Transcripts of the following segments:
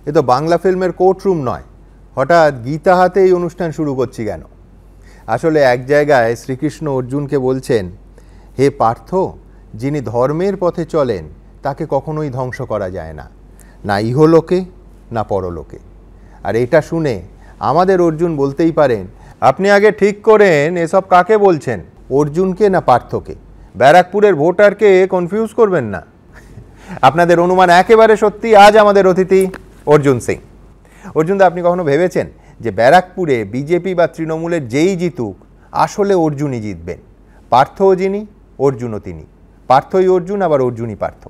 এ তো বাংলা ফিল্মের কোর্টরুম নয়, হঠাৎ গীতা হাতে এই অনুষ্ঠান শুরু করছি কেন? আসলে এক জায়গায় শ্রীকৃষ্ণ অর্জুনকে বলছেন, হে পার্থ, যিনি ধর্মের পথে চলেন তাকে কখনোই ধ্বংস করা যায় না, না ইহলোকে না পরলোকে। আর এটা শুনে আমাদের অর্জুন বলতেই পারেন, আপনি আগে ঠিক করেন এসব কাকে বলছেন, অর্জুনকে না পার্থকে? ব্যারাকপুরের ভোটারকে কনফিউজ করবেন না। আপনাদের অনুমান একেবারে সত্যি। আজ আমাদের অতিথি অর্জুন সিং। অর্জুনদা, আপনি কখনো ভেবেছেন যে ব্যারাকপুরে বিজেপি বা তৃণমূলের যেই জিতুক আসলে অর্জুনই জিতবেন? পার্থও যিনি, অর্জুনও তিনি। পার্থই অর্জুন, আবার অর্জুনই পার্থ।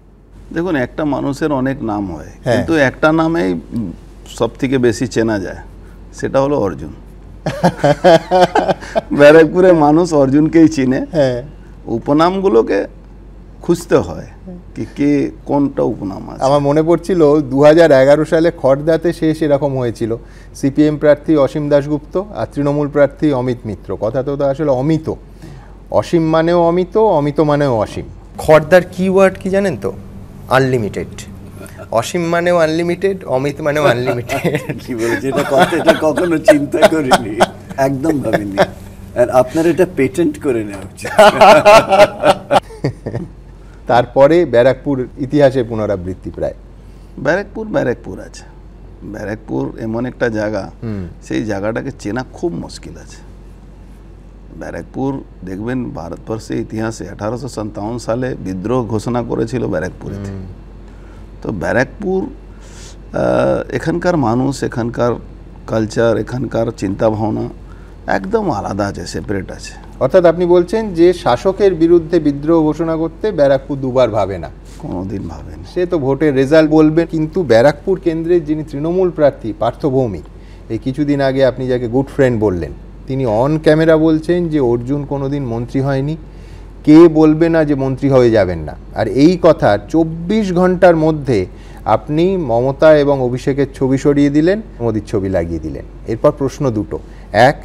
দেখুন, একটা মানুষের অনেক নাম হয়, কিন্তু একটা নামেই সব থেকে বেশি চেনা যায়, সেটা হলো অর্জুন। ব্যারাকপুরে মানুষ অর্জুনকেই চিনে। উপনামগুলোকে খুঁজতে হয় কি কে কোনটা উপনাম আছে। আমার মনে পড়ছিল 2011 সালে খড়দাতে শেষ এরকম হয়েছিল। সিপিএম প্রার্থী অসীম দাশগুপ্ত আর তৃণমূল প্রার্থী অমিত মিত্র। কথা তো আসলে অমিত, অসীম মানেও অমিত, অমিত মানেও অসীম। খড়দার কিওয়ার্ড কি জানেন তো? আনলিমিটেড। অসীম মানেও আনলিমিটেড, অমিত মানেও আনলিমিটেড। কি বলছে, এটা কখনো চিন্তা করিনি, একদম ভাবিনি। আর আপনার এটা পেটেন্ট করে নেওয়া উচিত। তারপরে ব্যারাকপুর ইতিহাসের পুনরাবৃত্তি প্রায়। ব্যারাকপুর আছে। ব্যারাকপুর এমন একটা জায়গা, সেই জায়গাটাকে চেনা খুব মুশকিল আছে। ব্যারাকপুর দেখবেন ভারতবর্ষের ইতিহাসে 1857 সালে বিদ্রোহ ঘোষণা করেছিল ব্যারাকপুরে। তো ব্যারাকপুর, এখানকার মানুষ, এখানকার কালচার, এখানকার চিন্তাভাবনা একদম আলাদা আছে, সেপারেট আছে। অর্থাৎ আপনি বলছেন যে শাসকের বিরুদ্ধে বিদ্রোহ ঘোষণা করতে ব্যারাকপুর দুবার ভাবে না? কোনোদিন ভাবেনি। সে তো ভোটের রেজাল্ট বলবে। কিন্তু ব্যারাকপুর কেন্দ্রের যিনি তৃণমূল প্রার্থী পার্থ ভৌমিক, এই কিছুদিন আগে আপনি যাকে গুড ফ্রেন্ড বললেন, তিনি অন ক্যামেরা বলছেন যে অর্জুন কোনোদিন মন্ত্রী হয়নি, কে বলবে না যে মন্ত্রী হয়ে যাবেন না। আর এই কথা 24 ঘন্টার মধ্যে আপনি মমতা এবং অভিষেকের ছবি সরিয়ে দিলেন, মোদির ছবি লাগিয়ে দিলেন। এরপর প্রশ্ন দুটো। এক,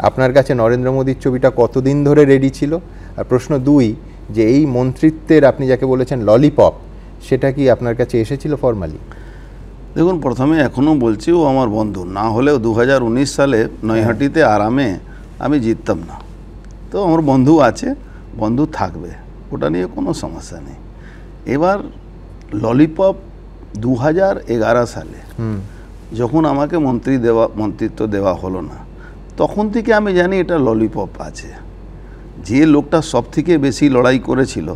আপনার কাছে নরেন্দ্র মোদির ছবিটা কতদিন ধরে রেডি ছিল? আর প্রশ্ন দুই, যে এই মন্ত্রিত্বের আপনি যাকে বলেছেন ললিপপ, সেটা কি আপনার কাছে এসেছিল ফর্মালি? দেখুন, প্রথমে এখনও বলছি, ও আমার বন্ধু। না হলেও 2019 সালে নৈহাটিতে আরামে আমি জিততাম না। তো আমার বন্ধু আছে, বন্ধু থাকবে, ওটা নিয়ে কোনো সমস্যা নেই। এবার ললিপপ 2011 সালে যখন আমাকে মন্ত্রিত্ব দেওয়া হলো না, তখন থেকে আমি জানি এটা ললিপপ আছে। যে লোকটা সব থেকে বেশি লড়াই করেছিল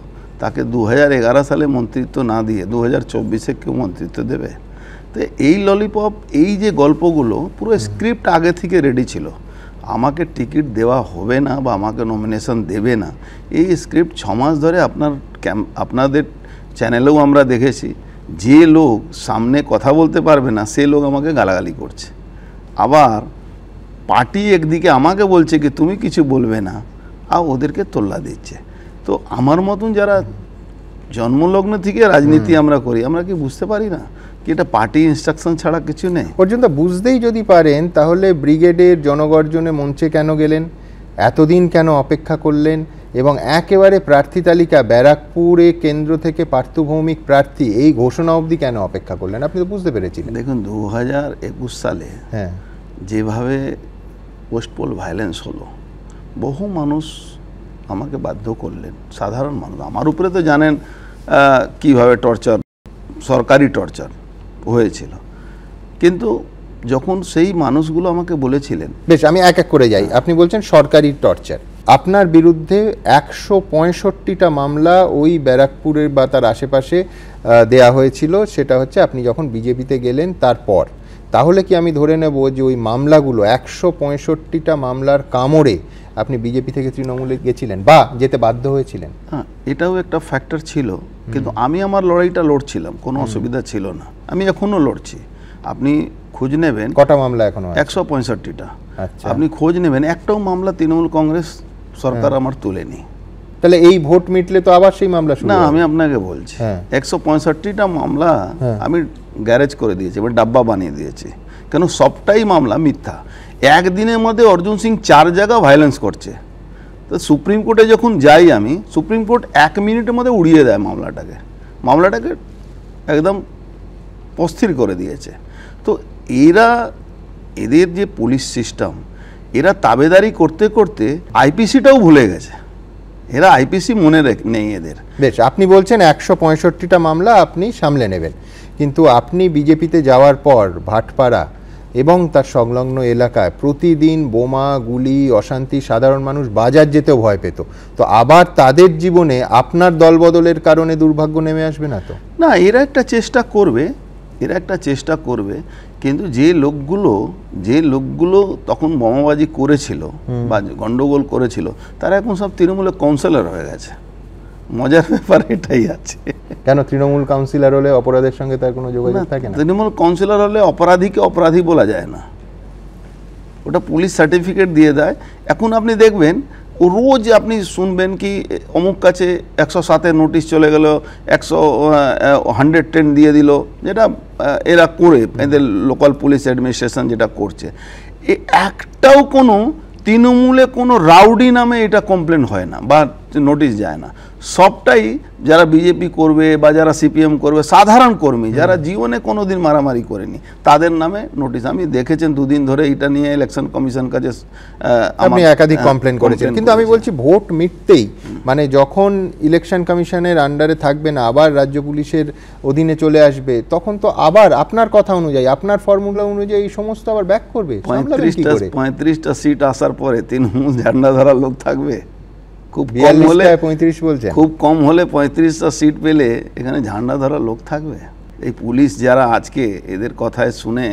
তাকে 2011 সালে মন্ত্রিত্ব না দিয়ে 2024-এ কেউ মন্ত্রিত্ব দেবে? তো এই ললিপপ, এই যে গল্পগুলো, পুরো স্ক্রিপ্ট আগে থেকে রেডি ছিল। আমাকে টিকিট দেওয়া হবে না বা আমাকে নমিনেশন দেবে না, এই স্ক্রিপ্ট 6 মাস ধরে আপনাদের চ্যানেলেও আমরা দেখেছি। যে লোক সামনে কথা বলতে পারবে না, সে লোক আমাকে গালাগালি করছে। আবার পার্টি একদিকে আমাকে বলছে কি তুমি কিছু বলবে না, আর ওদেরকে তোল্লা দিচ্ছে। তো আমার মতন যারা জন্মলগ্ন থেকে রাজনীতি আমরা করি, আমরা কি বুঝতে পারি না কি এটা পার্টি ইনস্ট্রাকশন ছাড়া কিছু নেই? পর্যন্ত বুঝতেই যদি পারেন, তাহলে ব্রিগেডের জনগর্জনে মঞ্চে কেন গেলেন? এতদিন কেন অপেক্ষা করলেন? এবং একেবারে প্রার্থী তালিকা ব্যারাকপুরে কেন্দ্র থেকে পার্থ ভৌমিক প্রার্থী, এই ঘোষণা অবধি কেন অপেক্ষা করলেন? আপনি তো বুঝতে পেরেছিলেন। দেখুন, 2021 সালে যেভাবে পোস্টপোল ভায়োলেন্স হলো, বহু মানুষ আমাকে বাধ্য করলেন, সাধারণ মানুষ। আমার উপরে তো জানেন কিভাবে টর্চার, সরকারি টর্চার হয়েছিল। কিন্তু যখন সেই মানুষগুলো আমাকে বলেছিলেন, বেশ, আমি এক এক করে যাই। আপনি বলছেন সরকারি টর্চার। আপনার বিরুদ্ধে 165টা মামলা ওই ব্যারাকপুরের বা তার আশেপাশে দেয়া হয়েছিল। সেটা হচ্ছে আপনি যখন বিজেপিতে গেলেন তারপর। তাহলে কি আমি ধরে নেব যে ওই মামলাগুলো, 165টা মামলার কামড়ে আপনি বিজেপি থেকে তৃণমূলে গেছিলেন বা যেতে বাধ্য হয়েছিলেন? হ্যাঁ, এটাও একটা ফ্যাক্টর ছিল। কিন্তু আমি আমার লড়াইটা লড়ছিলাম, কোনো অসুবিধা ছিল না। আমি এখনও লড়ছি। আপনি খোঁজ নেবেন, কটা মামলা এখনো? 165টা। আচ্ছা, আপনি খোঁজ নেবেন, একটাও মামলা তৃণমূল কংগ্রেস সরকার আমার তুলেনি। তাহলে এই ভোট মিটলে তো আবার সেই মামলা শুরু? না, আমি আপনাকে বলছি, 165টা মামলা আমি গ্যারেজ করে দিয়েছি, এবার ডাব্বা বানিয়ে দিয়েছি। কেন? সবটাই মামলা মিথ্যা। একদিনের মধ্যে অর্জুন সিং 4 জায়গা ভায়োলেন্স করছে। তো সুপ্রিম কোর্টে যখন যাই আমি, সুপ্রিম কোর্ট 1 মিনিটের মধ্যে উড়িয়ে দেয় মামলাটাকে একদম অস্থির করে দিয়েছে। তো এদের যে পুলিশ সিস্টেম, এরা তাবেদারি করতে করতে আইপিসিটাও ভুলে গেছে। এরা আইপিসি মনে নেই এদের। বেশ, আপনি বলছেন 165টা মামলা আপনি সামলে নেবেন, কিন্তু আপনি বিজেপিতে যাওয়ার পর ভাটপাড়া এবং তার সংলগ্ন এলাকায় প্রতিদিন বোমা, গুলি, অশান্তি, সাধারণ মানুষ বাজার যেতেও ভয় পেত। তো আবার তাদের জীবনে আপনার দলবদলের কারণে দুর্ভাগ্য নেমে আসবে না তো? না, এরা একটা চেষ্টা করবে, কিন্তু যে লোকগুলো তখন বোমাবাজি করেছিল বা গন্ডগোল করেছিল, তারা এখন সব তৃণমূলের কাউন্সিলর হয়ে গেছে। মজার ব্যাপার এটাই আছে। কেন তৃণমূল কাউন্সিলর হলে অপরাধের সঙ্গে তার কোনো যোগাযোগ থাকে না? তৃণমূল কাউন্সিলর হলে অপরাধীকে অপরাধী বলা যায় না, ওটা পুলিশ সার্টিফিকেট দিয়ে দেয়। এখন আপনি দেখবেন রোজ আপনি শুনবেন কি অমুক কাছে 107-এর নোটিশ চলে গেল, 110 দিয়ে দিল, যেটা এরা করে এদের লোকাল পুলিশ অ্যাডমিনিস্ট্রেশন যেটা করছে। একটাও কোনো তৃণমূলে কোনো রাউডি নামে এটা কমপ্লেন হয় না বা নোটিশ যায় না। সবটাই যারা বিজেপি করবে বা যারা সিপিএম করবে, সাধারণ কর্মী যারা জীবনে কোনো দিন মারামারি করেনি, তাদের নামে নোটিশ। আমি দেখেছেন 2 দিন ধরে এটা নিয়ে ইলেকশন কমিশন কাছে আপনি একাধিক কমপ্লেন করেছেন, কিন্তু আমি বলছি ভোট মিটতেই, মানে যখন ইলেকশন কমিশনের আন্ডারে থাকবে না, আবার রাজ্য পুলিশের অধীনে চলে আসবে, তখন তো আবার আপনার কথা অনুযায়ী, আপনার ফর্মুলা অনুযায়ী এই সমস্ত আবার ব্যাক করবে। 35টা সিট আসার পরে তৃণমূল ঝান্ডা ধরার লোক থাকবে? খুব কম হলে 35 বলছেন, খুব কম হলে 35টা সিট পেলে এখানে ঝান্ডা ধরার লোক থাকবে? এই পুলিশ যারা আজকে এদের কথায় শুনে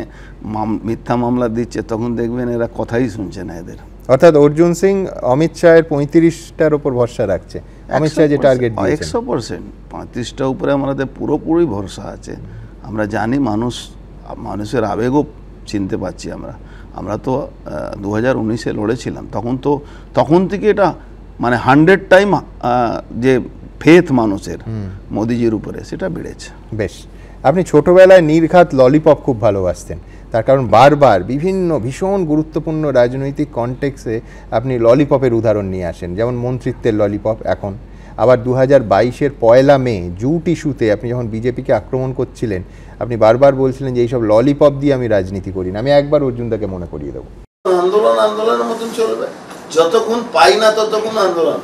মিথ্যা মামলা দিচ্ছে, তখন দেখবেন এরা কথাই শুনছে না এদের। অর্থাৎ অর্জুন সিং অমিত শাহের 35টার উপর ভরসা রাখছে। অমিত শাহ যে টার্গেট দিয়েছেন 100%, 35টা উপরে আমাদের পুরোপুরি ভরসা আছে। আমরা জানি মানুষের আবেগও চিনতে পারছি। আমরা তো 2019-এ লড়েছিলাম, তখন থেকে এটা মানে 100 টাইম যে ফেথ মানুষের মোদিজির উপরে, সেটা বেড়েছে। বেশ, আপনি ছোটবেলায় নির্ঘাত ললিপপ খুব ভালোবাসতেন, তার কারণ বারবার বিভিন্ন ভীষণ গুরুত্বপূর্ণ রাজনৈতিক কনটেক্সে আপনি ললিপপের উদাহরণ নিয়ে আসেন, যেমন মন্ত্রিত্বের ললিপপ। এখন আবার 2022-এর 1 মে জুট ইস্যুতে আপনি যখন বিজেপিকে আক্রমণ করছিলেন, আপনি বারবার বলছিলেন যে এইসব ললিপপ দিয়ে আমি রাজনীতি করি না। আমি একবার অর্জুনদাকে মনে করিয়ে দেবো, আন্দোলনের মতন চলবে, যতক্ষণ পাই না ততক্ষণ আন্দোলন।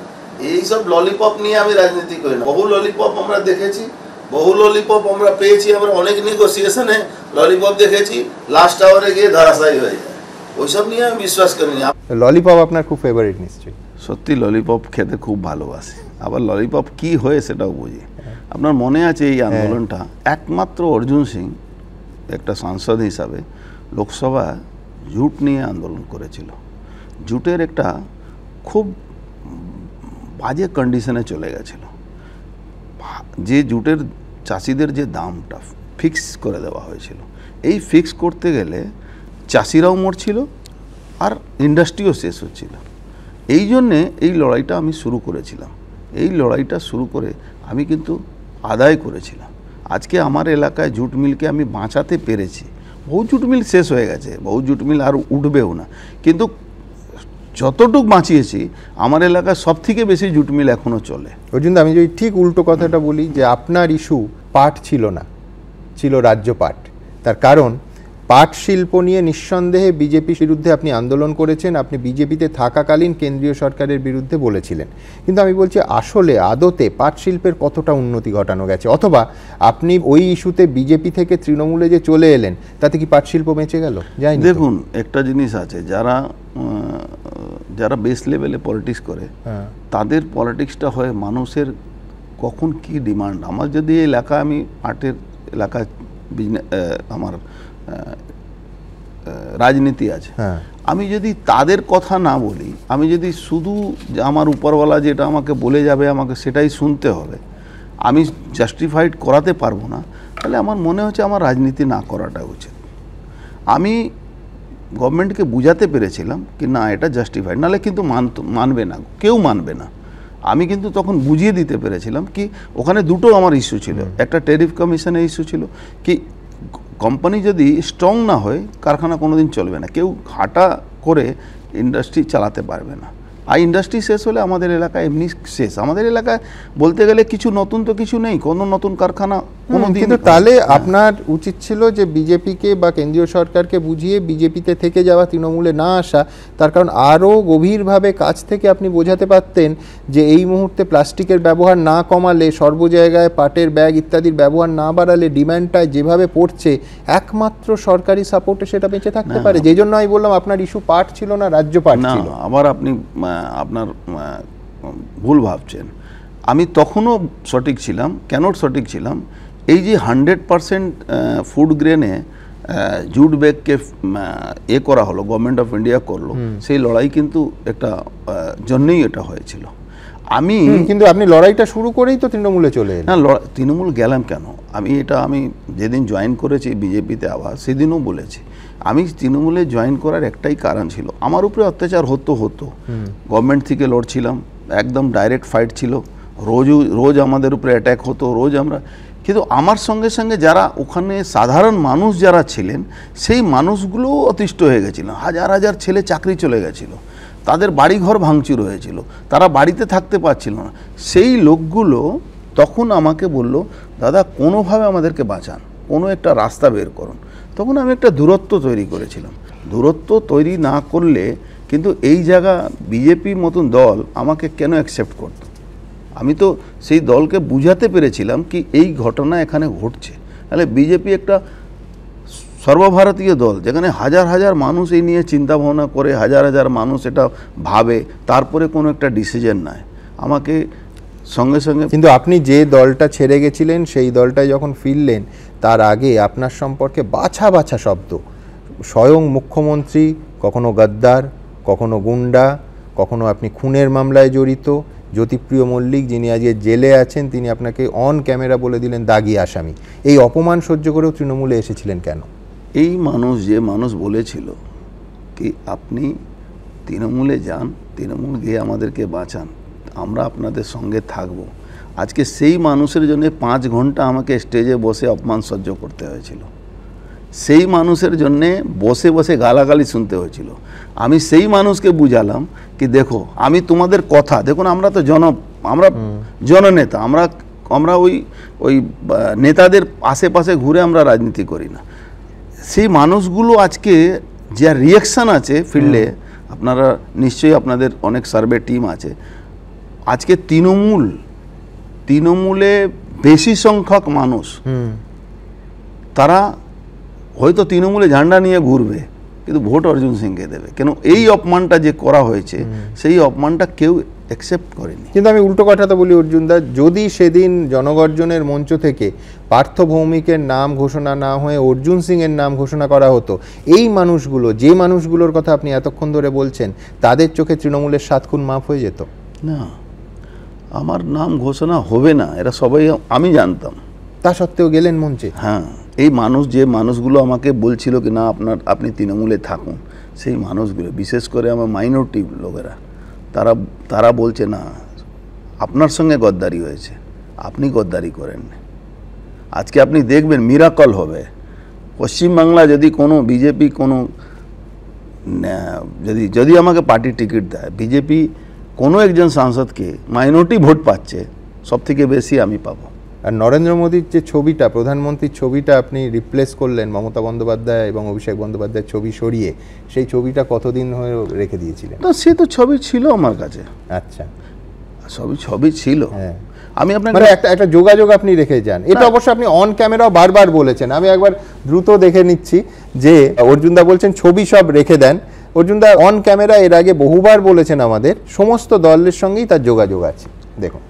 এইসব ললিপপ নিয়ে আমি রাজনীতি করি না। বহু ললিপপ আমরা দেখেছি, বহু ললিপপ আমরা পেয়েছি, আমরা অনেক নেগোসিয়েশনে ললিপপ দেখেছি, লাস্ট আওয়ারে গিয়ে ধরাশায়ী হয়ে যায়। ওইসব নিয়ে আমি বিশ্বাস করি না। ললিপপ আপনার খুব ফেভারিট নিশ্চয়ই? সত্যি ললিপপ খেতে খুব ভালোবাসি, আবার ললিপপ কি হয় সেটাও বুঝি। আপনার মনে আছে এই আন্দোলনটা একমাত্র অর্জুন সিং একটা সাংসদ হিসাবে লোকসভা জুট নিয়ে আন্দোলন করেছিল। জুটের একটা খুব বাজে কন্ডিশনে চলে গেছিল, যে জুটের চাষিদের যে দামটা ফিক্স করে দেওয়া হয়েছিল, এই ফিক্স করতে গেলে চাষিরাও মরছিল আর ইন্ডাস্ট্রিও শেষ হচ্ছিল। এই জন্যে এই লড়াইটা আমি শুরু করেছিলাম। এই লড়াইটা শুরু করে আমি কিন্তু আদায় করেছিলাম। আজকে আমার এলাকায় জুট মিলকে আমি বাঁচাতে পেরেছি। বহু জুট মিল শেষ হয়ে গেছে, বহু জুট মিল আর উঠবেও না, কিন্তু যতটুকু বাঁচিয়েছি আমার এলাকায় সব থেকে বেশি জুট মিল এখনও চলে। অর্জুনদা, আমি যদি ঠিক উল্টো কথাটা বলি, যে আপনার ইস্যু পাট ছিল না, ছিল রাজ্য পাট। তার কারণ পাট শিল্প নিয়ে নিঃসন্দেহে বিজেপির বিরুদ্ধে আপনি আন্দোলন করেছেন, আপনি বিজেপিতে থাকাকালীন কেন্দ্রীয় সরকারের বিরুদ্ধে বলেছিলেন। কিন্তু আমি বলছি, আসলে আদতে পাট শিল্পের কতটা উন্নতি ঘটানো গেছে? অথবা আপনি ওই ইস্যুতে বিজেপি থেকে তৃণমূলে যে চলে এলেন, তাতে কি পাট শিল্প বেঁচে গেল? যায়নি। দেখুন, একটা জিনিস আছে, যারা বেস লেভেলে পলিটিক্স করে, তাদের পলিটিক্সটা হয় মানুষের কখন কি ডিমান্ড। আমার যদি এলাকা, আমি পাটের এলাকায় আমার রাজনীতি আছে, আমি যদি তাদের কথা না বলি, আমি যদি শুধু আমার উপরওয়ালা যেটা আমাকে বলে যাবে আমাকে সেটাই শুনতে হবে, আমি জাস্টিফাইড করাতে পারবো না, তাহলে আমার মনে হচ্ছে আমার রাজনীতি না করাটা উচিত। আমি গভর্নমেন্টকে বুঝাতে পেরেছিলাম কি না এটা জাস্টিফাইড, নাহলে কিন্তু মানবে না, কেউ মানবে না। আমি কিন্তু তখন বুঝিয়ে দিতে পেরেছিলাম কি ওখানে দুটো আমার ইস্যু ছিল। একটা ট্যারিফ কমিশনের ইস্যু ছিল কি কোম্পানি যদি স্ট্রং না হয় কারখানা কোনোদিন চলবে না, কেউ হাঁটা করে ইন্ডাস্ট্রি চালাতে পারবে না। আর ইন্ডাস্ট্রি শেষ হলে আমাদের এলাকায় এমনি শেষ। আমাদের এলাকায় বলতে গেলে কিছু নতুন তো কিছু নেই, কোনো নতুন কারখানা কোনোদিন। কিন্তু তাহলে আপনার উচিত ছিল যে বিজেপিকে বা কেন্দ্রীয় সরকারকে বুঝিয়ে বিজেপিতে থেকে যাওয়া, তৃণমূলে না আসা। তার কারণ আরও গভীরভাবে কাছ থেকে আপনি বোঝাতে পারতেন যে এই মুহূর্তে প্লাস্টিকের ব্যবহার না কমালে, সর্ব জায়গায় পাটের ব্যাগ ইত্যাদির ব্যবহার না বাড়ালে ডিমান্ডটা যেভাবে পড়ছে একমাত্র সরকারি সাপোর্টে সেটা বেঁচে থাকতে পারে। যেই জন্য আমি বললাম আপনার ইস্যু পাট ছিল না, রাজ্য পাট না, ছিল। আবার আপনি আপনার ভুল ভাবছেন। আমি তখনও সঠিক ছিলাম। কেন সঠিক ছিলাম? এই যে 100% ফুড গ্রেনে জুট ব্যাগকে করা হলো, গভর্নমেন্ট অফ ইন্ডিয়া করলো, সেই লড়াই কিন্তু একটা জন্যই এটা হয়েছিল। আমি কিন্তু আপনি লড়াইটা শুরু করেই তো তৃণমূলে চলে এলেন। না, তৃণমূল গেলাম কেন? আমি যেদিন জয়েন করেছি বিজেপিতে আবার, সেদিনও বলেছি আমি তৃণমূলে জয়েন করার একটাই কারণ ছিল, আমার উপরে অত্যাচার হতো। গভর্নমেন্ট থেকে লড়ছিলাম, একদম ডাইরেক্ট ফাইট ছিল, রোজ আমাদের উপরে অ্যাট্যাক হতো, রোজ আমরা। কিন্তু আমার সঙ্গে সঙ্গে যারা ওখানে সাধারণ মানুষ যারা ছিলেন, সেই মানুষগুলোও অতিষ্ঠ হয়ে গেছিলো। হাজার হাজার ছেলে চাকরি চলে গেছিলো, তাদের বাড়িঘর ভাঙচুর হয়েছিল, তারা বাড়িতে থাকতে পারছিল না। সেই লোকগুলো তখন আমাকে বলল, দাদা কোনোভাবে আমাদেরকে বাঁচান, কোনো একটা রাস্তা বের করুন। তখন আমি একটা দূরত্ব তৈরি করেছিলাম। দূরত্ব তৈরি না করলে কিন্তু এই জায়গা বিজেপির মতন দল আমাকে কেন অ্যাকসেপ্ট করত? আমি তো সেই দলকে বুঝাতে পেরেছিলাম কি এই ঘটনা এখানে ঘটছে। তাহলে বিজেপি একটা সর্বভারতীয় দল, যেখানে হাজার হাজার মানুষ এই নিয়ে চিন্তা ভাবনা করে, হাজার হাজার মানুষ এটা ভাবে, তারপরে কোনো একটা ডিসিশন নেয়। আমাকে সঙ্গে সঙ্গে। কিন্তু আপনি যে দলটা ছেড়ে গেছিলেন সেই দলটায় যখন ফিরলেন, তার আগে আপনার সম্পর্কে বাছা বাছা শব্দ, স্বয়ং মুখ্যমন্ত্রী কখনো গদ্দার, কখনো গুন্ডা, কখনো আপনি খুনের মামলায় জড়িত। জ্যোতিপ্রিয় মল্লিক, যিনি আজকে জেলে আছেন, তিনি আপনাকে অন ক্যামেরা বলে দিলেন দাগি আসামি। এই অপমান সহ্য করেও তৃণমূলে এসেছিলেন কেন? এই মানুষ বলেছিল কি আপনি তৃণমূলে যান, তৃণমূল গিয়ে আমাদেরকে বাঁচান, আমরা আপনাদের সঙ্গে থাকব। আজকে সেই মানুষের জন্য 5 ঘন্টা আমাকে স্টেজে বসে অপমান সহ্য করতে হয়েছিল। সেই মানুষের জন্যে বসে বসে গালাগালি শুনতে হয়েছিল। আমি সেই মানুষকে বুঝালাম কি দেখো, আমি তোমাদের কথা দেখুন, আমরা তো আমরা জননেতা, আমরা ওই নেতাদের আশেপাশে ঘুরে আমরা রাজনীতি করি না। সেই মানুষগুলো আজকে যা রিয়াকশান আছে ফিল্ডে, আপনারা নিশ্চয়ই, আপনাদের অনেক সার্ভে টিম আছে, আজকে তৃণমূলে বেশি সংখ্যক মানুষ, তারা হয়তো তৃণমূলে ঝান্ডা নিয়ে ঘুরবে কিন্তু ভোট অর্জুন সিংকে দেবে। কেন এই অপমানটা যে করা হয়েছে, সেই অপমানটা কেউ অ্যাকসেপ্ট করেনি। কিন্তু আমি উল্টো কথাটা বলি অর্জুনদা, যদি সেদিন জনগর্জনের মঞ্চ থেকে পার্থ ভৌমিকের নাম ঘোষণা না হয়ে অর্জুন সিংয়ের নাম ঘোষণা করা হতো, এই মানুষগুলো, যে মানুষগুলোর কথা আপনি এতক্ষণ ধরে বলছেন, তাদের চোখে তৃণমূলের 7 খুন মাফ হয়ে যেত? না, আমার নাম ঘোষণা হবে না, এরা সবাই আমি জানতাম। তা সত্ত্বেও গেলেন মঞ্চে। হ্যাঁ, এই যে মানুষগুলো আমাকে বলছিল কি না আপনি তৃণমূলে থাকুন, সেই মানুষগুলো, বিশেষ করে আমার মাইনরিটি লোকেরা, তারা বলছে না, আপনার সঙ্গে গদ্দারি হয়েছে, আপনি গদ্দারি করেন। আজকে আপনি দেখবেন মিরাকল হবে। পশ্চিমবাংলা যদি কোনো বিজেপি যদি আমাকে পার্টি টিকিট দেয়, বিজেপি কোনো একজন সাংসদকে মাইনরিটি ভোট পাচ্ছে, সব থেকে বেশি আমি পাবো। আর নরেন্দ্র মোদীর যে ছবিটা, প্রধানমন্ত্রীর ছবিটা আপনি রিপ্লেস করলেন মমতা বন্দ্যোপাধ্যায় এবং অভিষেক বন্দ্যোপাধ্যায়ের ছবি সরিয়ে, সেই ছবিটা কতদিন হয়ে রেখে দিয়েছিলেন? না, সে তো ছবি ছিল আমার কাছে। আচ্ছা, ছবি ছিল। হ্যাঁ, আমি আপনাকে মানে একটা যোগাযোগ আপনি রেখে যান। এটা অবশ্য আপনি অন ক্যামেরাও বারবার বলেছেন। আমি একবার দ্রুত দেখে নিচ্ছি যে অর্জুনদা বলছেন ছবি সব রেখে দেন। অর্জুনদা অন ক্যামেরা এর আগে বহুবার বলেছেন আমাদের, সমস্ত দলের সঙ্গেই তার যোগাযোগ আছে। দেখুন,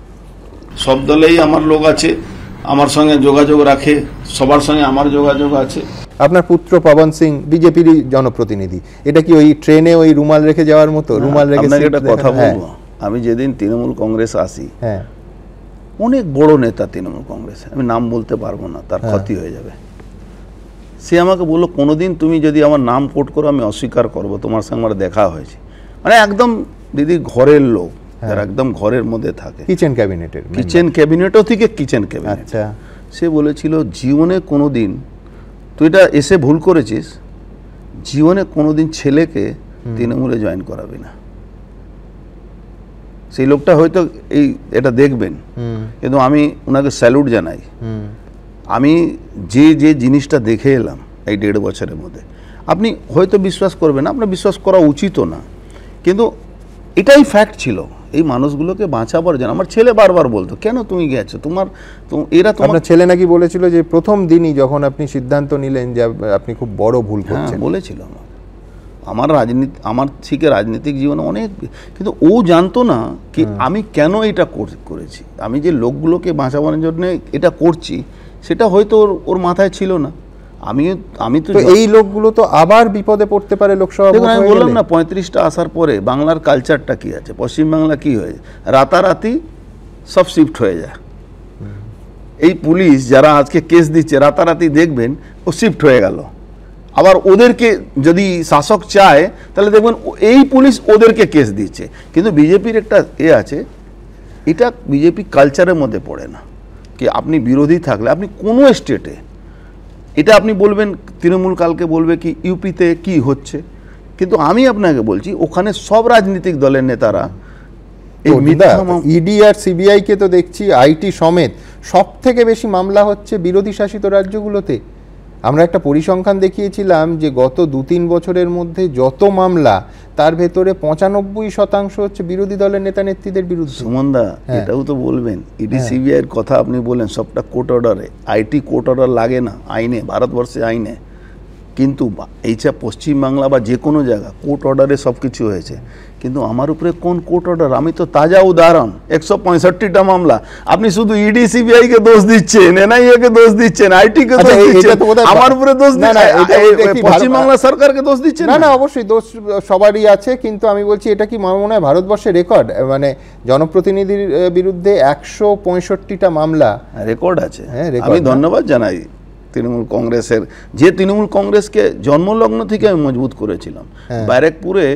সব দলেই আমার লোক আছে, আমার সঙ্গে যোগাযোগ রাখে, সবার সঙ্গে আমার যোগাযোগ আছে। আপনার পুত্র পবন সিং বিজেপির জনপ্রতিনিধি, এটা কি ওই ট্রেনে ওই রুমাল রেখে যাওয়ার মতো? রুমাল রেখে একটা কথা বলবো, আমি যেদিন তৃণমূল কংগ্রেস আসি, হ্যাঁ, অনেক বড় নেতা তৃণমূল কংগ্রেস, আমি নাম বলতে পারবো না, তার ক্ষতি হয়ে যাবে। সে আমাকে বললো, কোনোদিন তুমি যদি আমার নাম কোট করো আমি অস্বীকার করবো, তোমার সঙ্গে আমার দেখা হয়েছে। মানে একদম দিদি ঘরের লোক, যারা একদম ঘরের মধ্যে থাকে, কিচেন ক্যাবিনেটও থেকে কিচেন ক্যাবিনেট। আচ্ছা, সে বলেছিল জীবনে কোনোদিন তুই এটা এসে ভুল করেছিস, জীবনে কোনোদিন ছেলেকে তৃণমূলে জয়েন করাবি না। সেই লোকটা হয়তো এটা দেখবেন, কিন্তু আমি ওনাকে স্যালুট জানাই। আমি যে জিনিসটা দেখে এলাম এই 1.5 বছরের মধ্যে, আপনি হয়তো বিশ্বাস করবেন না, আপনার বিশ্বাস করা উচিতও না, কিন্তু এটাই ফ্যাক্ট ছিল। এই মানুষগুলোকে বাঁচাবার জন্য আমার ছেলে বারবার বলতো, কেন তুমি গেছো, এরা আপনার ছেলে নাকি বলেছিল যে প্রথম দিনই যখন আপনি সিদ্ধান্ত নিলেন যে আপনি খুব বড় ভুল করছেন। বলেছিল আমার থেকে রাজনৈতিক জীবনে অনেক, কিন্তু ও জানতো না কি আমি কেন এটা করেছি, আমি যে লোকগুলোকে বাঁচাবার জন্য এটা করছি সেটা হয়তো ওর মাথায় ছিল না। আমি তো এই লোকগুলো তো আবার বিপদে পড়তে পারে লোকসভা। আমি বললাম না 35টা আসার পরে বাংলার কালচারটা কি আছে, পশ্চিমবাংলা কি হয়ে যায়, রাতারাতি সব শিফট হয়ে যায়। এই পুলিশ যারা আজকে কেস দিচ্ছে রাতারাতি দেখবেন ও শিফট হয়ে গেল। আবার ওদেরকে যদি শাসক চায় তাহলে দেখবেন এই পুলিশ ওদেরকে কেস দিচ্ছে। কিন্তু বিজেপির একটা আছে, এটা বিজেপি কালচারের মধ্যে পড়ে না কি আপনি বিরোধী থাকলে আপনি কোনো স্টেটে, এটা আপনি বলবেন তৃণমূল কালকে বলবে কি ইউপিতে কি হচ্ছে, কিন্তু আমি আপনাকে বলছি ওখানে সব রাজনৈতিক দলের নেতারা ইডি আর সিবিআই কে তো দেখছি আইটি সমেত সব থেকে বেশি মামলা হচ্ছে বিরোধী শাসিত রাজ্যগুলোতে। আমরা একটা পরিসংখ্যান দেখিয়েছিলাম যে গত 2-3 বছরের মধ্যে যত মামলা তার ভেতরে 95% হচ্ছে বিরোধী দলের নেতা নেত্রীদের বিরুদ্ধে। সুমনদা এটাও তো বলবেন, ইডি সিবিআই এর কথা আপনি বলেন সবটা কোর্ট অর্ডারে, আইটি কোর্ট অর্ডার লাগে না আইনে, ভারতবর্ষে আইনে, কিন্তু এইটা পশ্চিমবাংলা বা যে কোনো জায়গা কোর্ট অর্ডারে সব কিছু হয়েছে। কিন্তু আমার উপরে কোন কোর্ট অর্ডার, আমি তো তাজা উদাহরণ 165টা মামলা। আপনি শুধু ইডি সিবিআই কে দোষ দিচ্ছেন, এনআইএ কে দোষ দিচ্ছেন, আইটি কে দোষ দিচ্ছেন, আমার উপরে দোষ দিচ্ছেন, পশ্চিমবাংলা সরকারকে দোষ দিচ্ছেন। না না, অবশ্যই দোষ সবারই আছে, কিন্তু আমি বলছি এটা কি মনে হয় ভারতবর্ষের রেকর্ড, মানে জনপ্রতিনিধির বিরুদ্ধে 165টা মামলা রেকর্ড আছে। আমি ধন্যবাদ জানাই তৃণমূল কংগ্রেসের, যে তৃণমূল কংগ্রেসকে জন্মলগ্ন থেকে আমি মজবুত করেছিলাম। ব্যারাকপুরে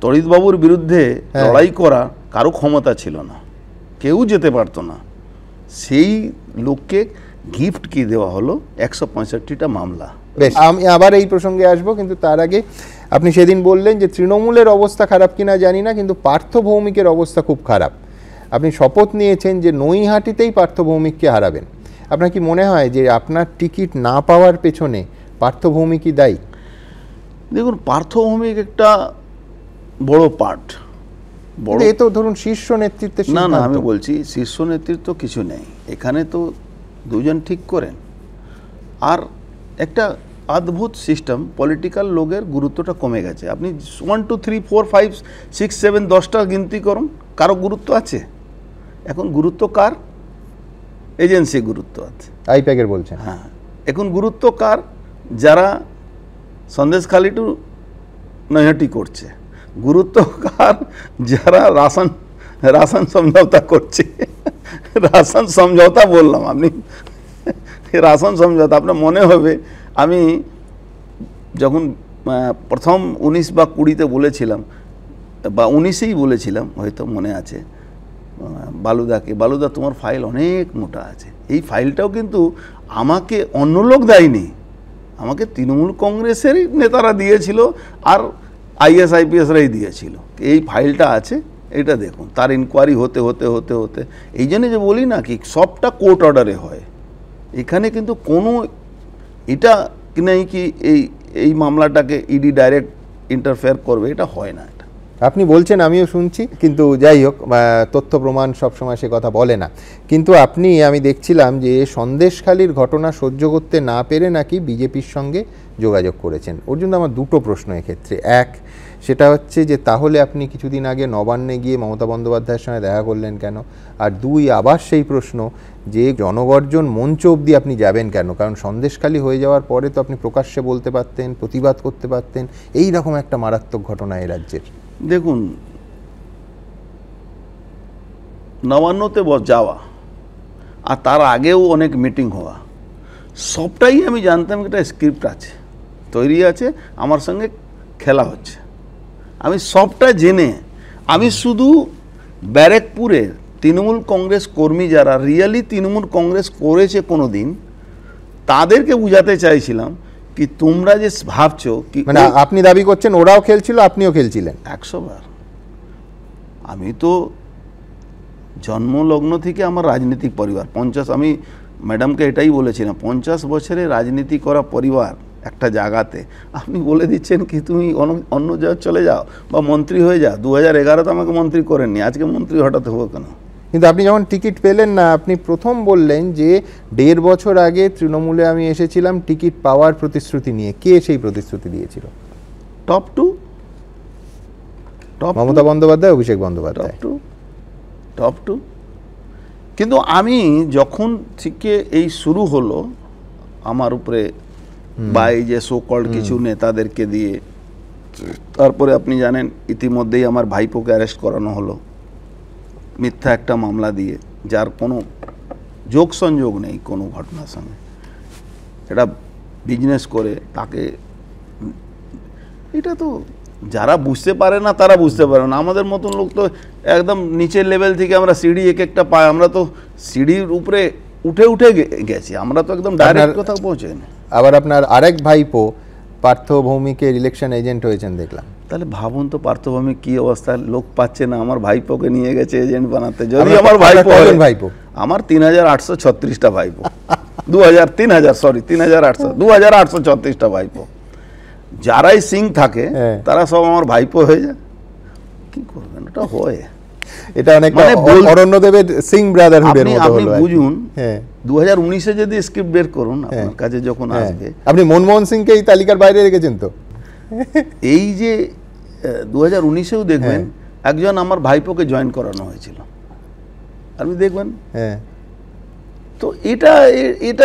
তড়িৎবাবুর বিরুদ্ধে লড়াই করা কারো ক্ষমতা ছিল না, কেউ যেতে পারতো না, সেই লোককে গিফট কি দেওয়া হলো 165টা মামলা। বেশ, আমি আবার এই প্রসঙ্গে আসবো, কিন্তু তার আগে আপনি সেদিন বললেন যে তৃণমূলের অবস্থা খারাপ কিনা জানি না, কিন্তু পার্থ ভৌমিকের অবস্থা খুব খারাপ। আপনি শপথ নিয়েছেন যে নৈহাটিতেই পার্থ ভৌমিককে হারাবেন। আপনার কি মনে হয় যে আপনার টিকিট না পাওয়ার পেছনে পার্থ ভৌমিকই দায়ী? দেখুন, পার্থ ভৌমিক একটা বড় পার্ট, বড় এ তো ধরুন শীর্ষ নেতৃত্বের। না না, আমি বলছি শীর্ষ নেতৃত্ব কিছু নেই এখানে, তো দুজন ঠিক করেন। আর একটা অদ্ভুত সিস্টেম, পলিটিক্যাল লোকের গুরুত্বটা কমে গেছে। আপনি 1 2 3 4 5 6 7 10টা গিনতি করুন, কারো গুরুত্ব আছে? এখন গুরুত্ব কার? এজেন্সি গুরুত্ব আছে, আইপ্যাকের বলছেন। হ্যাঁ, এখন গুরুত্ব কার? যারা সন্দেশখালি টু নৈহাটি করছে। গুরুত্ব কার? যারা রাশন সমঝোতা করছে। রাশন সমঝোতা বললাম, আপনি রাশন সমঝোতা, আপনার মনে হবে আমি যখন প্রথম 19 বা 20তে বলেছিলাম, বা 19এই বলেছিলাম হয়তো মনে আছে, বালুদা তোমার ফাইল অনেক মোটা আছে। এই ফাইলটাও কিন্তু আমাকে অন্য লোক দেয়নি, আমাকে তৃণমূল কংগ্রেসেরই নেতারা দিয়েছিল, আর IAS IPSরাই দিয়েছিল। এই ফাইলটা আছে, এটা দেখুন। তার ইনকোয়ারি হতে হতে হতে হতে এই জন্য যে বলি না কি সবটা কোর্ট অর্ডারে হয়। এখানে কিন্তু কোনো এটা নেই কি এই মামলাটাকে ইডি ডাইরেক্ট ইন্টারফেয়ার করবে, এটা হয় না। আপনি বলছেন, আমিও শুনছি, কিন্তু যাই হোক, তথ্য প্রমাণ সবসময় সে কথা বলে না। কিন্তু আমি দেখছিলাম যে সন্দেশখালির ঘটনা সহ্য করতে না পেরে নাকি বিজেপির সঙ্গে যোগাযোগ করেছেন। ওর জন্য আমার দুটো প্রশ্ন এক্ষেত্রে। এক, সেটা হচ্ছে যে তাহলে আপনি কিছুদিন আগে নবান্নে গিয়ে মমতা বন্দ্যোপাধ্যায়ের সঙ্গে দেখা করলেন কেন? আর দুই, আবার সেই প্রশ্ন যে জনগর্জন মঞ্চ অবধি আপনি যাবেন কেন? কারণ সন্দেশখালি হয়ে যাওয়ার পরে তো আপনি প্রকাশ্যে বলতে পারতেন, প্রতিবাদ করতে পারতেন। এই রকম একটা মারাত্মক ঘটনা এই রাজ্যের। দেখুন, নবান্নতে যাওয়া আর তার আগেও অনেক মিটিং হওয়া, সবটাই আমি জানতাম একটা স্ক্রিপ্ট আছে, তৈরি আছে, আমার সঙ্গে খেলা হচ্ছে। আমি সবটা জেনে আমি শুধু ব্যারাকপুরের তৃণমূল কংগ্রেস কর্মী যারা রিয়েলি তৃণমূল কংগ্রেস করেছে কোনো দিন, তাদেরকে বুঝাতে চাইছিলাম কি তোমরা যে ভাবছো কি, মানে আপনি দাবি করছেন ওরাও খেলছিল, আপনিও খেলছিলেন 100 বার। আমি তো জন্মলগ্ন থেকে আমার রাজনৈতিক পরিবার, আমি ম্যাডামকে এটাই বলেছিলাম, 50 বছরে রাজনীতি করা পরিবার একটা জায়গাতে আপনি বলে দিচ্ছেন কি তুমি অন্য জায়গায় চলে যাও বা মন্ত্রী হয়ে যাও। 2011-তে আমাকে মন্ত্রী করেননি, আজকে মন্ত্রী হঠাৎ হবো কেন? কিন্তু আপনি যখন টিকিট পেলেন না, আপনি প্রথম বললেন যে 1.5 বছর আগে তৃণমূলে আমি এসেছিলাম টিকিট পাওয়ার প্রতিশ্রুতি নিয়ে। কে সেই প্রতিশ্রুতি দিয়েছিল? Top two Mamata Bandyopadhyay, Abhishek Bandyopadhyay. Top two. কিন্তু আমি যখন থেকে এই শুরু হলো আমার উপরে বা এই যে সো কল্ড কিছু নেতাদেরকে দিয়ে, তারপরে আপনি জানেন ইতিমধ্যেই আমার ভাইপোকে অ্যারেস্ট করানো হলো মিথ্যা একটা মামলা দিয়ে, যার কোনো যোগ সংযোগ নেই কোনো ঘটনার সঙ্গে। এটা বিজনেস করে তাকে, এটা তো যারা বুঝতে পারে না তারা বুঝতে পারে না। আমাদের মতন লোক তো একদম নিচের লেভেল থেকে আমরা সিঁড়ি এক একটা পাই, আমরা তো সিঁড়ির উপরে উঠে উঠে গেছি, আমরা তো একদম ডাইরেক্ট কোথাও পৌঁছাই না। আবার আপনার আরেক ভাইপো পার্থ ভৌমিকের ইলেকশন এজেন্ট হয়েছেন দেখলাম। তাহলে ভাবুন তো পার্থ ভৌমিক কি অবস্থা, লোক পাচ্ছে না, আমার ভাইপোকে নিয়ে গেছে এজেন্ট বানাতে। যদি আমার ভাইপো আমার 3836টা ভাইপো 3836টা ভাইপো, যারাই সিং থাকে তারা সব আমার ভাইপো হয়ে যায়। কি করবেন, ওটা হয়, এটা অনেক মানে অরণ্যদেবের সিং ব্রাদারহুডের মতো হলো। আপনি বুঝুন 2019-এ যদি স্ক্রিপ্ট বের করুন আপনার কাছে যখন আসবে, আপনি মনমোহন সিংকে এই তালিকার বাইরে রেখেছেন তো। এই যে 2019-এও দেখবেন একজন আমার ভাইপোকে জয়েন করানো হয়েছিল, আপনি দেখবেন। তো এটা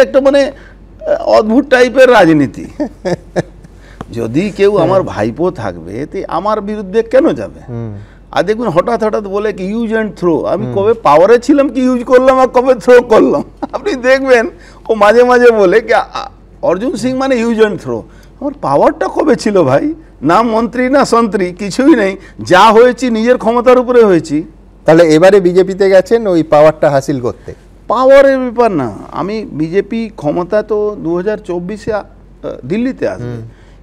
একটা মানে অদ্ভুত টাইপের রাজনীতি। যদি কেউ আমার ভাইপো থাকবে তো আমার বিরুদ্ধে কেন যাবে? আর দেখুন হঠাৎ হঠাৎ বলে কি ইউজ অ্যান্ড থ্রো। আমি কবে পাওয়ারে ছিলাম কি ইউজ করলাম আর কবে থ্রো করলাম? আপনি দেখবেন ও মাঝে মাঝে বলে কি অর্জুন সিং মানে ইউজ অ্যান্ড থ্রো। আমার পাওয়ারটা কবে ছিল ভাই? না মন্ত্রী না সন্ত্রী, কিছুই নেই। যা হয়েছি নিজের ক্ষমতার উপরে হয়েছি। তাহলে এবারে বিজেপিতে গেছেন ওই পাওয়ারটা হাসিল করতে? পাওয়ারের ব্যাপার না, আমি বিজেপি ক্ষমতা তো 2024-এ দিল্লিতে আসবে,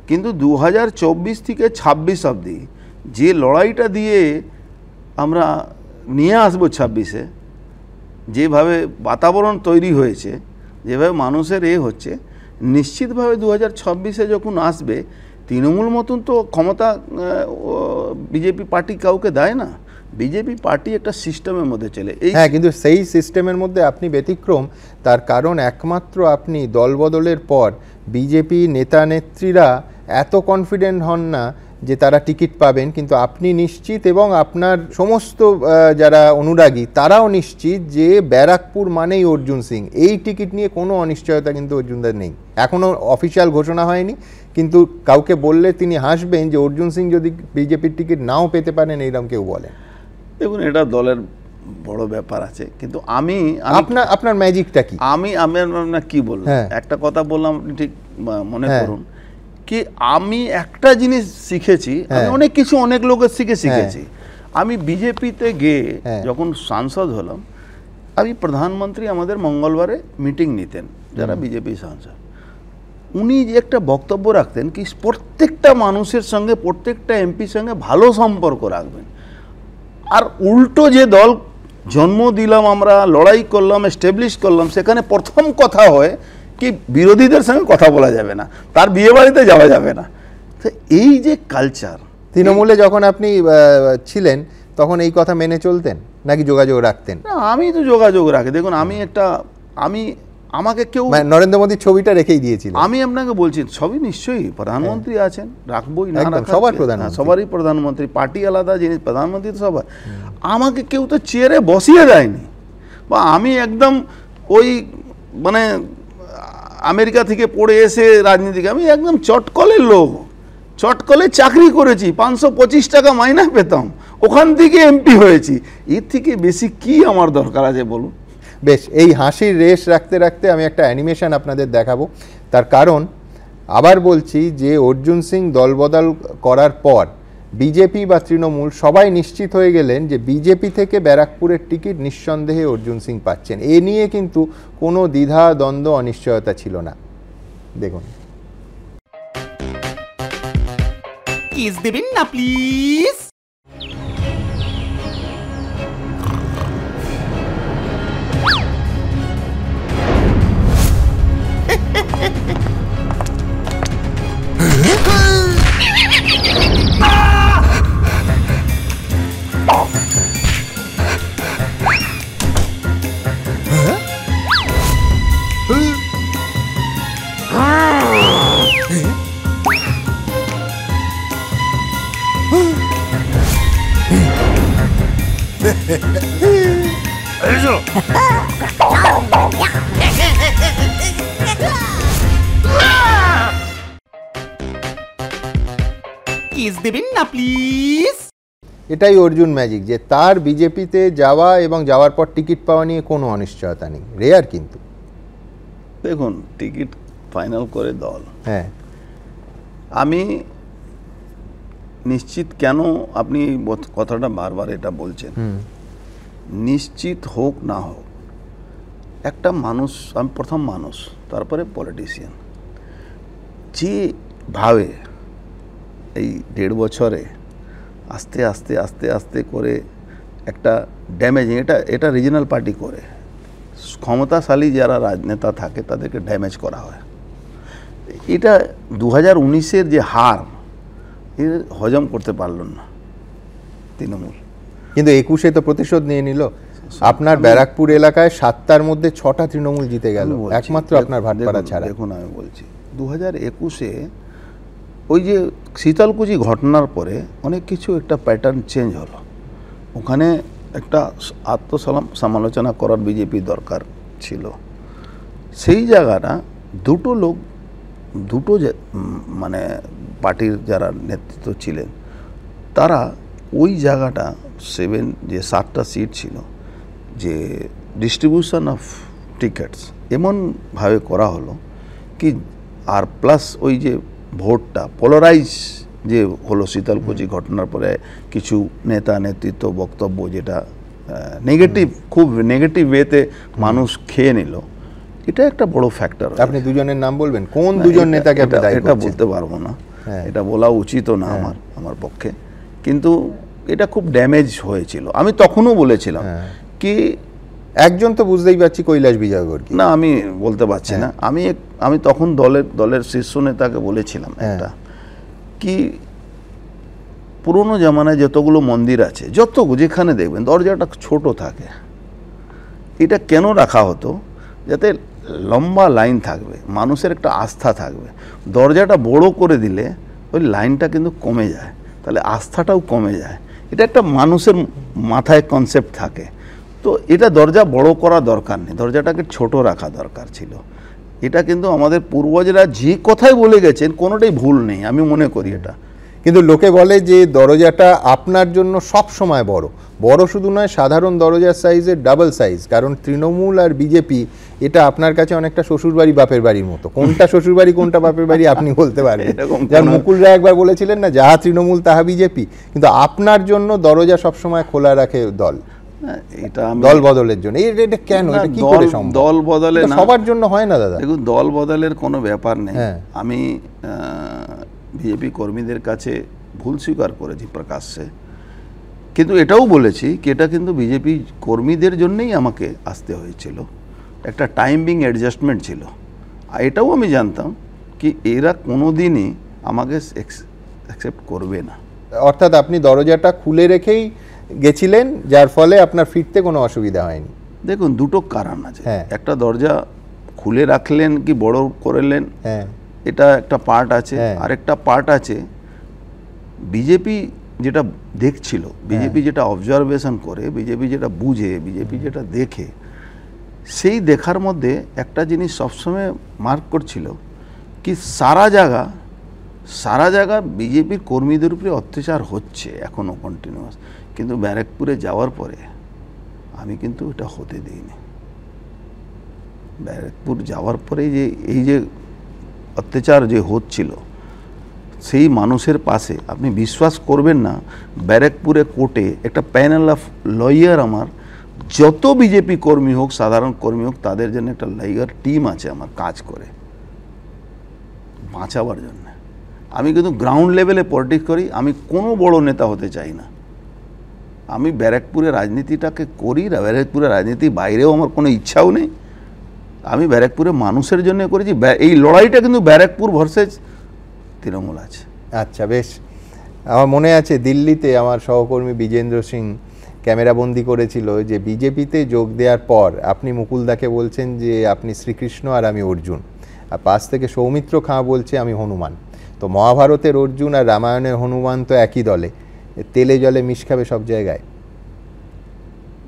কিন্তু 2024 থেকে 26 অবধি যে লড়াইটা দিয়ে আমরা নিয়ে আসবো 26-এ, যেভাবে বাতাবরণ তৈরি হয়েছে, যেভাবে মানুষের হচ্ছে, নিশ্চিতভাবে 2026-এ যখন আসবে তৃণমূল মতন তো ক্ষমতা বিজেপি পার্টি কাউকে দেয় না। বিজেপি পার্টি একটা সিস্টেমের মধ্যে চলে। কিন্তু সেই সিস্টেমের মধ্যে আপনি ব্যতিক্রম। তার কারণ একমাত্র আপনি দলবদলের পর বিজেপি নেতা নেত্রীরা এত কনফিডেন্ট হন না যে তারা টিকিট পাবেন, কিন্তু আপনি নিশ্চিত এবং আপনার সমস্ত যারা অনুরাগী তারাও নিশ্চিত যে ব্যারাকপুর মানেই অর্জুন সিং। এই টিকিট নিয়ে কোনো অনিশ্চয়তা কিন্তু অর্জুনদার নেই। এখনও অফিসিয়াল ঘোষণা হয়নি, কিন্তু কাউকে বললে তিনি হাসবেন যে অর্জুন সিং যদি বিজেপির টিকিট নাও পেতে পারেন, এইরকম কেউ বলেন। দেখুন এটা দলের বড় ব্যাপার আছে, কিন্তু আমি আপনার ম্যাজিকটা কি? আমি কি বললাম, একটা কথা বললাম, আপনি ঠিক মনে করুন কি আমি একটা জিনিস শিখেছি, আমি অনেক কিছু অনেক লোকের শিখেছি। আমি বিজেপিতে গিয়ে যখন সাংসদ হলাম, আমি প্রধানমন্ত্রী আমাদের মঙ্গলবারে মিটিং নিতেন যারা বিজেপি সাংসদ, উনি যে একটা বক্তব্য রাখতেন কি প্রত্যেকটা মানুষের সঙ্গে প্রত্যেকটা এমপির সঙ্গে ভালো সম্পর্ক রাখবেন। আর উল্টো যে দল জন্ম দিলাম আমরা, লড়াই করলাম, এস্টাবলিশ করলাম, সেখানে প্রথম কথা হয় কি বিরোধীদের সঙ্গে কথা বলা যাবে না, তার বিয়ে বাড়িতে যাওয়া যাবে না। তো এই যে কালচার, তৃণমূলে যখন আপনি ছিলেন তখন এই কথা মেনে চলতেন নাকি যোগাযোগ রাখতেন? না, আমি তো যোগাযোগ রাখি। দেখুন আমাকে কেউ নরেন্দ্র মোদীর ছবিটা রেখেই দিয়েছিল। আমি আপনাকে বলছি ছবি নিশ্চয়ই প্রধানমন্ত্রী আছেন, রাখবোই না, সবার প্রধানমন্ত্রী, সবারই প্রধানমন্ত্রী, পার্টি আলাদা জিনিস, প্রধানমন্ত্রী তো সবার। আমাকে কেউ তো চেয়ারে বসিয়ে দেয়নি, বা আমি একদম ওই মানে আমেরিকা থেকে পড়ে এসে রাজনীতিকে, আমি একদম চটকলের লোক, চটকলে চাকরি করেছি, 525 টাকা মাইনা পেতাম, ওখান থেকে এমপি হয়েছি। এর থেকে বেশি কি আমার দরকার আছে বলুন? বেশ, এই হাসির রেশ রাখতে রাখতে আমি একটা অ্যানিমেশন আপনাদের দেখাবো। তার কারণ আবার বলছি যে অর্জুন সিং দলবদল করার পর বিজেপি বা তৃণমূল সবাই নিশ্চিত হয়ে গেলেন যে বিজেপি থেকে ব্যারাকপুরের টিকিট নিঃসন্দেহে অর্জুন সিং পাচ্ছেন। এ নিয়ে কিন্তু কোনো দ্বিধা দ্বন্দ্ব অনিশ্চয়তা ছিল না। দেখুন, কিস দেবেন না প্লিজ। কিস দেবেন না প্লিজ। এটাই অর্জুন ম্যাজিক, যে তার বিজেপিতে যাওয়া এবং যাওয়ার পর টিকিট পাওয়া নিয়ে কোনো অনিশ্চয়তা নেই, রেয়ার কিন্তু। দেখুন, টিকিট ফাইনাল করে দল, হ্যাঁ, আমি নিশ্চিত, কেন আপনি এই কথাটা বারবার এটা বলছেন, নিশ্চিত হোক না হোক, একটা মানুষ, আমি প্রথম মানুষ, তারপরে পলিটিশিয়ান, যে ভাবে এই 1.5 বছরে আস্তে আস্তে আস্তে আস্তে করে একটা ড্যামেজিং, এটা রিজনাল পার্টি করে, ক্ষমতাশালী যারা রাজনেতা থাকে তাদেরকে ড্যামেজ করা হয়। এটা 2019-এর যে হার, এর হজম করতে পারল না তৃণমূল। কিন্তু 21-এ তো প্রতিশোধ নিয়ে নিল। আপনার ব্যারাকপুর এলাকায় 7টার মধ্যে 6টা তৃণমূল জিতে গেল, একমাত্র আপনার ভাটপাড়া ছাড়া। দেখুন, আমি বলছি 2021-এ ওই যে শীতলকুচি ঘটনার পরে অনেক কিছু একটা প্যাটার্ন চেঞ্জ হলো। ওখানে একটা সমালোচনা করার বিজেপি দরকার ছিল। সেই জায়গাটা দুটো মানে পার্টির যারা নেতৃত্ব ছিলেন, তারা ওই জায়গাটা 7টা সিট ছিল, যে ডিস্ট্রিবিউশন অফ টিকিটস এমনভাবে করা হলো কি, আর প্লাস ওই যে ভোটটা পোলারাইজ যে হলো শীতলকুচি ঘটনার পরে, কিছু নেতা নেতৃত্ব বক্তব্য যেটা নেগেটিভ, খুব নেগেটিভ ওয়েতে মানুষ খেয়ে নিল, এটা একটা বড় ফ্যাক্টর। আপনি দুজনের নাম বলবেন, কোন দুজন নেতাকে আপনি দায়ী এটা করছেন? বলতে পারবো না, এটা বলা উচিত না আমার পক্ষে, কিন্তু এটা খুব ড্যামেজ হয়েছিল। আমি তখনও বলেছিলাম কি, একজন তো বুঝতেই পারছি, কৈলাস বিজয়বর্গীয়। না, আমি বলতে পারছি না। আমি তখন দলের শীর্ষ নেতাকে বলেছিলাম একটা, কি পুরনো জামানায় যতগুলো মন্দির আছে, যেখানে দেখবেন দরজাটা ছোট থাকে, এটা কেন রাখা হতো? যাতে লম্বা লাইন থাকবে, মানুষের একটা আস্থা থাকবে। দরজাটা বড় করে দিলে ওই লাইনটা কিন্তু কমে যায়, তাহলে আস্থাটাও কমে যায়। এটা একটা মানুষের মাথায় কনসেপ্ট থাকে। তো এটা দরজা বড় করা দরকার নেই, দরজাটাকে ছোট রাখা দরকার ছিল। এটা কিন্তু আমাদের পূর্বজরা যে কথাই বলে গেছেন, কোনোটাই ভুল নেই, আমি মনে করি এটা। কিন্তু লোকে বলে যে দরজাটা আপনার জন্য সব সময় বড় শুধু নয়, সাধারণ দরজার সাইজের ডাবল সাইজ। কারণ তৃণমূল আর বিজেপি, এটা আপনার কাছে অনেকটা শ্বশুরবাড়ি বাপের বাড়ির মতো। কোনটা শ্বশুরবাড়ি কোনটা বাপের বাড়ি আপনি বলতে পারবেন। যেমন মুকুল রায় একবার বলেছিলেন না, যাহা তৃণমূল তাহা বিজেপি। কিন্তু আপনার জন্য দরজা সবসময় খোলা রাখে দল, এটা দল বদলের জন্য। এটা কেন, এটা কি করে সম্ভব? দল বদলে সবার জন্য হয় না দাদা। দেখুন, দল বদলের কোনো ব্যাপার নেই। আমি বিজেপি কর্মীদের কাছে ভুল স্বীকার করেছি প্রকাশ্যে, কিন্তু এটাও বলেছি কি এটা কিন্তু বিজেপি কর্মীদের জন্যই আমাকে আসতে হয়েছিল, একটা টাইমিং অ্যাডজাস্টমেন্ট ছিল। আর এটাও আমি জানতাম কি এরা কোনো দিনই আমাকে অ্যাকসেপ্ট করবে না। অর্থাৎ আপনি দরজাটা খুলে রেখেই গেছিলেন, যার ফলে আপনার ফিরতে কোনো অসুবিধা হয়নি। দেখুন, দুটো কারণ আছে। একটা, দরজা খুলে রাখলেন কি বড় করলেন, এটা একটা পার্ট আছে। আরেকটা পার্ট আছে, বিজেপি যেটা দেখছিল, বিজেপি যেটা অবজারভেশন করে, বিজেপি যেটা বুঝে, বিজেপি যেটা দেখে, সেই দেখার মধ্যে একটা জিনিস সবসময় মার্ক করছিল কি সারা জায়গা বিজেপির কর্মীদের উপরে অত্যাচার হচ্ছে এখনও কন্টিনিউয়াস। কিন্তু ব্যারাকপুরে যাওয়ার পরে আমি কিন্তু এটা হতে দিইনি। ব্যারাকপুর যাওয়ার পরে এই যে অত্যাচার যে হচ্ছিল, সেই মানুষের পাশে আপনি বিশ্বাস করবেন না, ব্যারাকপুরে কোর্টে একটা প্যানেল অফ লয়ার, আমার যত বিজেপি কর্মী হোক, সাধারণ কর্মী হোক, তাদের জন্য একটা লয়ার টিম আছে আমার কাজ করে বাঁচাবার জন্য। আমি কিন্তু গ্রাউন্ড লেভেলে পলিটিক্স করি, আমি কোনো বড় নেতা হতে চাই না। আমি ব্যারাকপুরের রাজনীতিটাকে করি, ব্যারাকপুরের রাজনীতি বাইরেও আমার কোনো ইচ্ছাও নেই। আমি ব্যারাকপুরে মানুষের জন্য করেছি। এই লড়াইটা কিন্তু ব্যারাকপুর ভার্সেস তৃণমূল আছে। আচ্ছা, বেশ। আমার মনে আছে দিল্লিতে আমার সহকর্মী বিজেন্দ্র সিং ক্যামেরাবন্দি করেছিল যে বিজেপিতে যোগ দেওয়ার পর আপনি মুকুলদাকে বলছেন যে আপনি শ্রীকৃষ্ণ আর আমি অর্জুন, আর পাশ থেকে সৌমিত্র খাঁ বলছে আমি হনুমান। তো মহাভারতের অর্জুন আর রামায়ণের হনুমান তো একই দলে, তেলে জলে মিশ খাবে সব জায়গায়।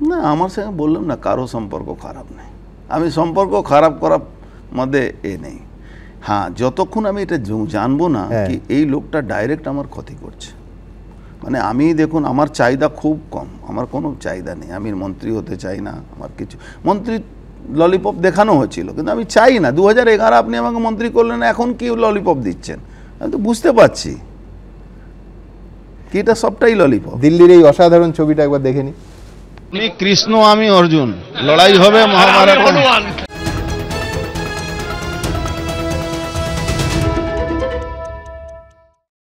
না, আমার সঙ্গে বললাম না, কারো সম্পর্ক খারাপ নেই। আমি সম্পর্ক খারাপ করার মধ্যে নেই। হ্যাঁ, যতক্ষণ আমি এটা জানবো না কি এই লোকটা ডাইরেক্ট আমার ক্ষতি করছে, মানে আমি দেখুন আমার চাহিদা খুব কম, আমার কোনো চাহিদা নেই, আমি মন্ত্রী হতে চাই না, আমার কিছু মন্ত্রী ললিপপ দেখানো হচ্ছিল, কিন্তু আমি চাই না। 2011 আপনি আমাকে মন্ত্রী করলেন, এখন কি ললিপপ দিচ্ছেন? আমি তো বুঝতে পারছি কি এটা সবটাই ললিপপ। দিল্লির এই অসাধারণ ছবিটা একবার দেখে নি। কৃষ্ণ, আমি অর্জুন, লড়াই হবে মহাভারত।